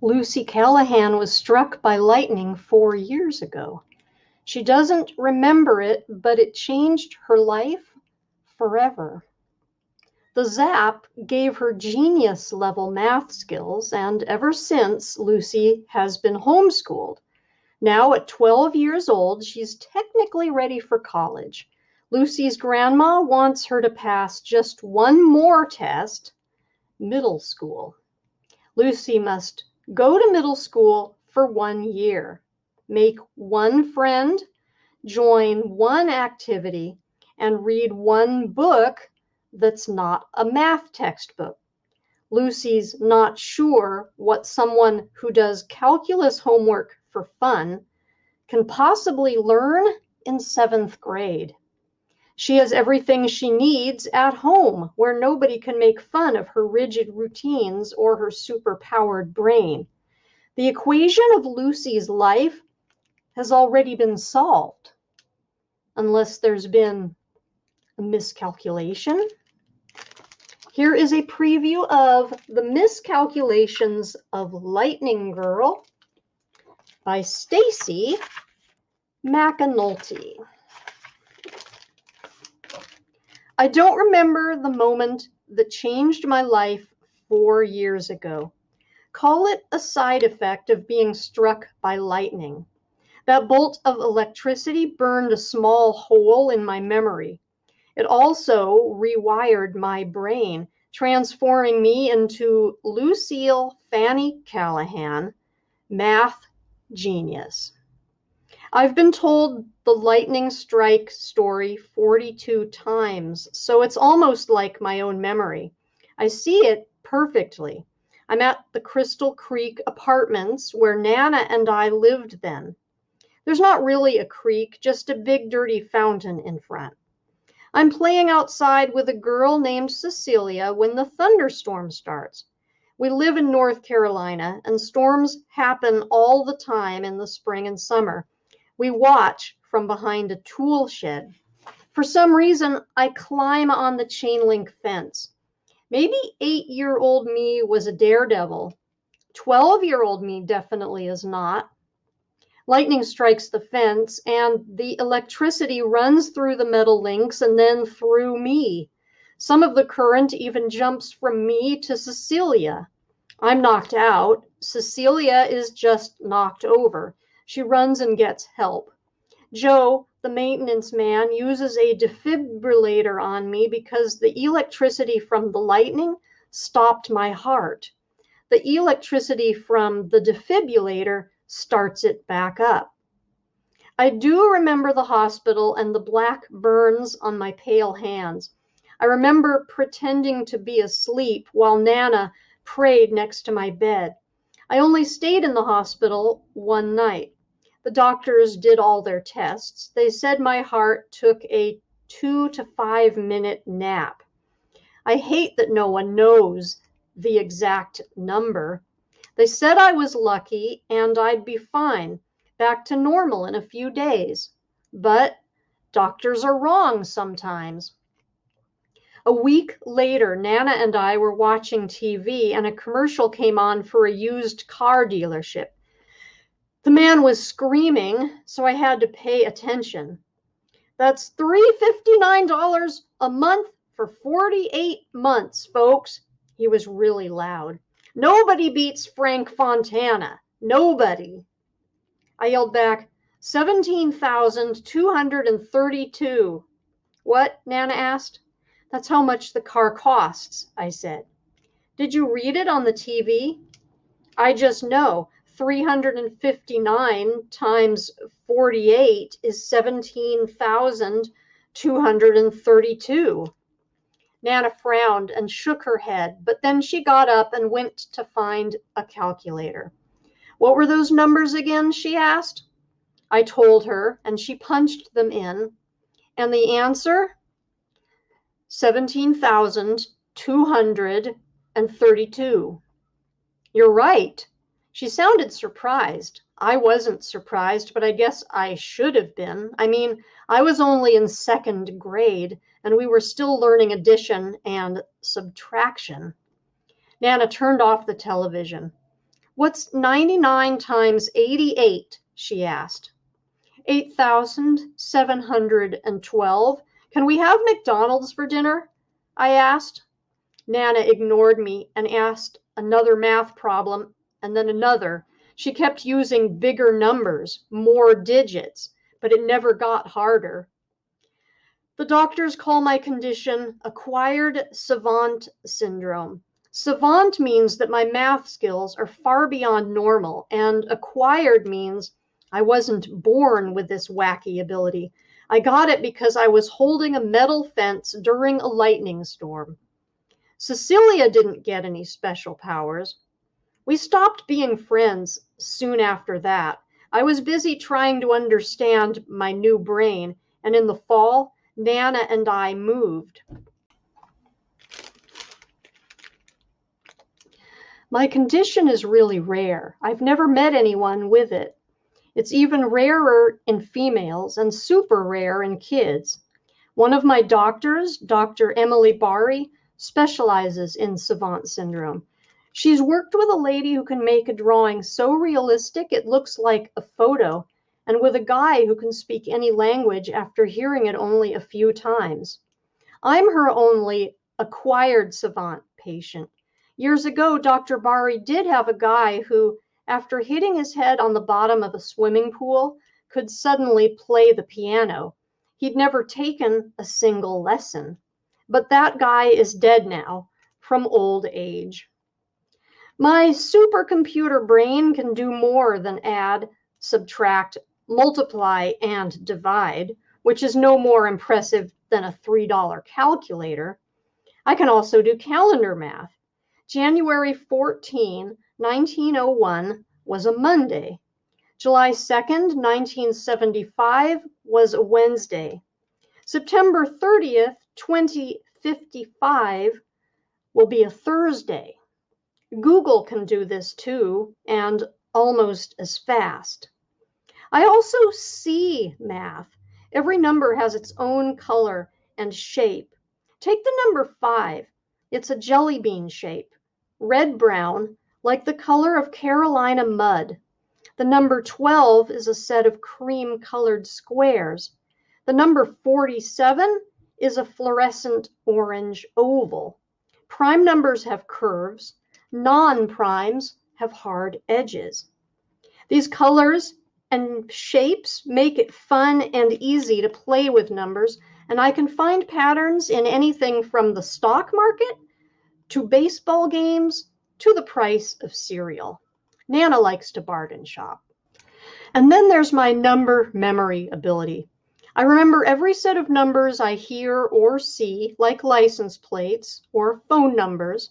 Lucy Callahan was struck by lightning 4 years ago. She doesn't remember it, but it changed her life forever. The zap gave her genius-level math skills, and ever since, Lucy has been homeschooled. Now, at 12 years old, she's technically ready for college. Lucy's grandma wants her to pass just one more test, middle school. Lucy must go to middle school for 1 year, make one friend, join one activity, and read one book that's not a math textbook. Lucy's not sure what someone who does calculus homework for fun can possibly learn in 7th grade. She has everything she needs at home, where nobody can make fun of her rigid routines or her superpowered brain. The equation of Lucy's life has already been solved, unless there's been a miscalculation. Here is a preview of The Miscalculations of Lightning Girl by Stacy McAnulty. I don't remember the moment that changed my life 4 years ago. Call it a side effect of being struck by lightning. That bolt of electricity burned a small hole in my memory. It also rewired my brain, transforming me into Lucille Fanny Callahan, math genius. I've been told the lightning strike story 42 times, so it's almost like my own memory. I see it perfectly. I'm at the Crystal Creek Apartments where Nana and I lived then. There's not really a creek, just a big dirty fountain in front. I'm playing outside with a girl named Cecilia when the thunderstorm starts. We live in North Carolina, and storms happen all the time in the spring and summer. We watch from behind a tool shed. For some reason, I climb on the chain link fence. Maybe 8-year-old me was a daredevil. 12-year-old me definitely is not. Lightning strikes the fence, and the electricity runs through the metal links and then through me. Some of the current even jumps from me to Cecilia. I'm knocked out. Cecilia is just knocked over. She runs and gets help. Joe, the maintenance man, uses a defibrillator on me because the electricity from the lightning stopped my heart. The electricity from the defibrillator starts it back up. I do remember the hospital and the black burns on my pale hands. I remember pretending to be asleep while Nana prayed next to my bed. I only stayed in the hospital one night. The doctors did all their tests. They said my heart took a 2 to 5 minute nap. I hate that no one knows the exact number. They said I was lucky and I'd be fine, back to normal in a few days. But doctors are wrong sometimes. A week later, Nana and I were watching TV and a commercial came on for a used car dealership. The man was screaming, so I had to pay attention. That's $359 a month for 48 months, folks. He was really loud. Nobody beats Frank Fontana. Nobody. I yelled back, 17,232. What? Nana asked. That's how much the car costs, I said. Did you read it on the TV? I just know 359 times 48 is 17,232. Nana frowned and shook her head, but then she got up and went to find a calculator. What were those numbers again? She asked. I told her, and she punched them in. And the answer? 17,232. You're right. She sounded surprised. I wasn't surprised, but I guess I should have been. I mean, I was only in 2nd grade, and we were still learning addition and subtraction. Nana turned off the television. What's 99 times 88? She asked. 8,712. Can we have McDonald's for dinner? I asked. Nana ignored me and asked another math problem and then another. She kept using bigger numbers, more digits, but it never got harder. The doctors call my condition acquired savant syndrome. Savant means that my math skills are far beyond normal, and acquired means I wasn't born with this wacky ability. I got it because I was holding a metal fence during a lightning storm. Cecilia didn't get any special powers. We stopped being friends soon after that. I was busy trying to understand my new brain, and in the fall, Nana and I moved. My condition is really rare. I've never met anyone with it. It's even rarer in females and super rare in kids. One of my doctors, Dr. Emily Bari, specializes in savant syndrome. She's worked with a lady who can make a drawing so realistic it looks like a photo, and with a guy who can speak any language after hearing it only a few times. I'm her only acquired savant patient. Years ago, Dr. Bari did have a guy who, after hitting his head on the bottom of a swimming pool, could suddenly play the piano. He'd never taken a single lesson. But that guy is dead now, from old age. My supercomputer brain can do more than add, subtract, multiply, and divide, which is no more impressive than a $3 calculator. I can also do calendar math. January 14, 1901 was a Monday. July 2nd, 1975 was a Wednesday. September 30th, 2055 will be a Thursday. Google can do this too, and almost as fast. I also see math. Every number has its own color and shape. Take the number 5. It's a jelly bean shape, red-brown, like the color of Carolina mud. The number 12 is a set of cream-colored squares. The number 47 is a fluorescent orange oval. Prime numbers have curves. Non-primes have hard edges. These colors and shapes make it fun and easy to play with numbers, and I can find patterns in anything from the stock market to baseball games to the price of cereal. Nana likes to bargain shop. And then there's my number memory ability. I remember every set of numbers I hear or see, like license plates or phone numbers,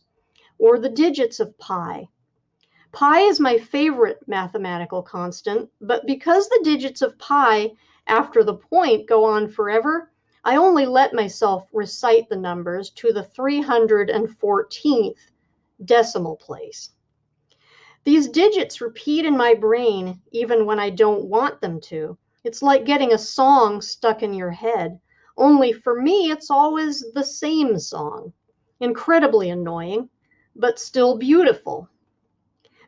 or the digits of pi. Pi is my favorite mathematical constant, but because the digits of pi after the point go on forever, I only let myself recite the numbers to the 314th decimal place. These digits repeat in my brain even when I don't want them to. It's like getting a song stuck in your head, only for me it's always the same song. Incredibly annoying, but still beautiful.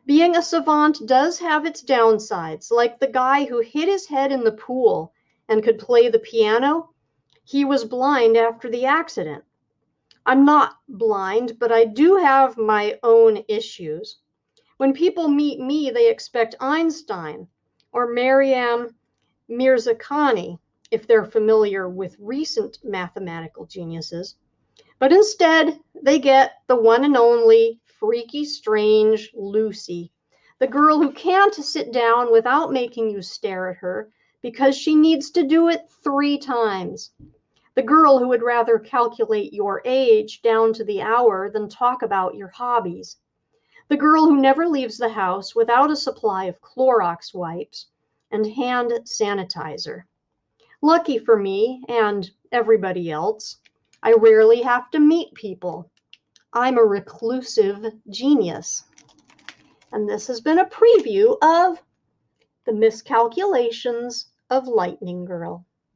Being a savant does have its downsides, like the guy who hit his head in the pool and could play the piano. He was blind after the accident. I'm not blind, but I do have my own issues. When people meet me, they expect Einstein or Maryam Mirzakhani, if they're familiar with recent mathematical geniuses. But instead, they get the one and only freaky, strange Lucy, the girl who can't sit down without making you stare at her because she needs to do it 3 times. The girl who would rather calculate your age down to the hour than talk about your hobbies. The girl who never leaves the house without a supply of Clorox wipes and hand sanitizer. Lucky for me and everybody else, I rarely have to meet people. I'm a reclusive genius. And this has been a preview of the miscalculations of Lightning Girl.